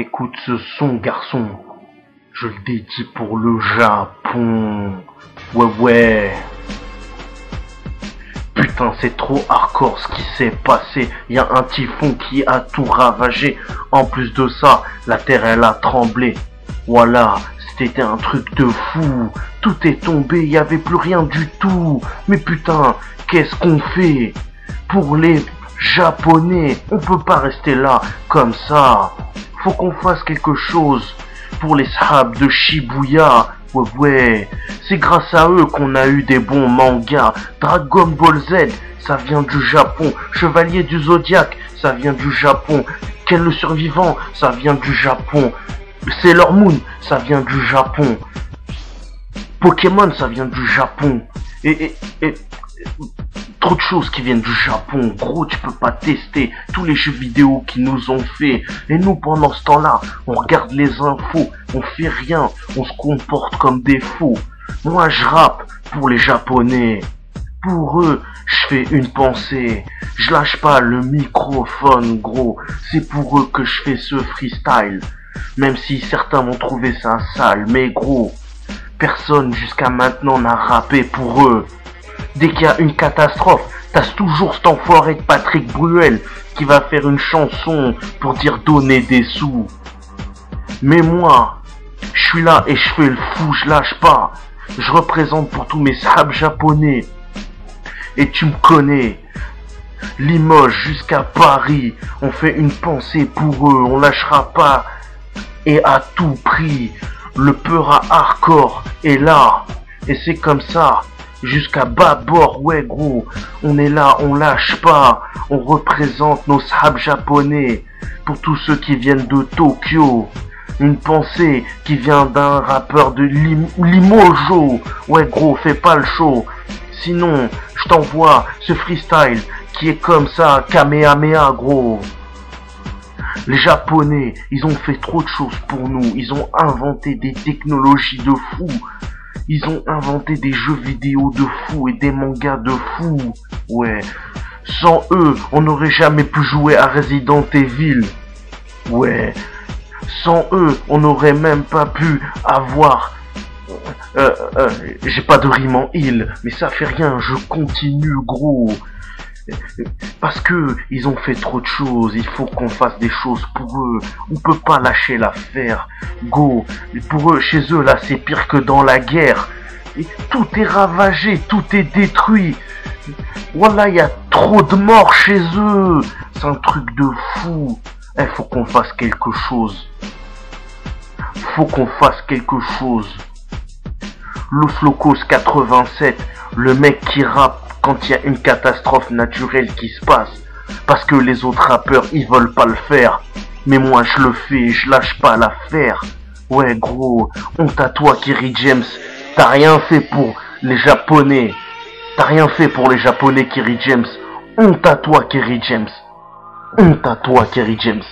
Écoute ce son, garçon. Je le dédie pour le Japon. Ouais. Putain, c'est trop hardcore ce qui s'est passé. Y a un typhon qui a tout ravagé. En plus de ça, la terre elle a tremblé. Voilà, c'était un truc de fou. Tout est tombé, y avait plus rien du tout. Mais putain, qu'est-ce qu'on fait pour les Japonais? On peut pas rester là comme ça. Faut qu'on fasse quelque chose pour les sahabs de Shibuya. Ouais, c'est grâce à eux qu'on a eu des bons mangas. Dragon Ball Z, ça vient du Japon. Chevalier du Zodiac, ça vient du Japon. Ken le Survivant, ça vient du Japon. Sailor Moon, ça vient du Japon. Pokémon, ça vient du Japon. Et trop de choses qui viennent du Japon. Gros, tu peux pas tester tous les jeux vidéo qu'ils nous ont fait. Et nous, pendant ce temps-là, on regarde les infos, on fait rien, on se comporte comme des fous. Moi, je rappe pour les Japonais. Pour eux, je fais une pensée. Je lâche pas le microphone, gros. C'est pour eux que je fais ce freestyle. Même si certains vont trouver ça sale. Mais gros, personne jusqu'à maintenant n'a rappé pour eux. Dès qu'il y a une catastrophe, t'as toujours cet enfoiré de Patrick Bruel qui va faire une chanson pour dire donner des sous. Mais moi, je suis là et je fais le fou, je lâche pas. Je représente pour tous mes sahabs japonais. Et tu me connais. Limoges jusqu'à Paris, on fait une pensée pour eux, on lâchera pas. Et à tout prix, le peur à hardcore est là. Et c'est comme ça. Jusqu'à bâbord, ouais gros, on est là, on lâche pas, on représente nos sahabs japonais, pour tous ceux qui viennent de Tokyo, une pensée qui vient d'un rappeur de Limoges, ouais gros, fais pas le show, sinon je t'envoie ce freestyle qui est comme ça, Kamehameha gros. Les Japonais, ils ont fait trop de choses pour nous, ils ont inventé des technologies de fou. Ils ont inventé des jeux vidéo de fou et des mangas de fou. Ouais. Sans eux, on n'aurait jamais pu jouer à Resident Evil. Ouais. Sans eux, on n'aurait même pas pu avoir... J'ai pas de rime en il, mais ça fait rien, je continue gros. Parce que ils ont fait trop de choses, il faut qu'on fasse des choses pour eux. On peut pas lâcher l'affaire. Go. Et pour eux, chez eux, là, c'est pire que dans la guerre. Et tout est ravagé, tout est détruit. Voilà, il y a trop de morts chez eux. C'est un truc de fou. Il faut qu'on fasse quelque chose. Faut qu'on fasse quelque chose. Los Locos 87, le mec qui rappe quand il y a une catastrophe naturelle qui se passe. Parce que les autres rappeurs, ils veulent pas le faire. Mais moi, je le fais, je lâche pas l'affaire. Ouais, gros, honte à toi, Kerry James. T'as rien fait pour les Japonais. T'as rien fait pour les Japonais, Kerry James. Honte à toi, Kerry James. Honte à toi, Kerry James.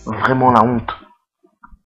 Vraiment la honte.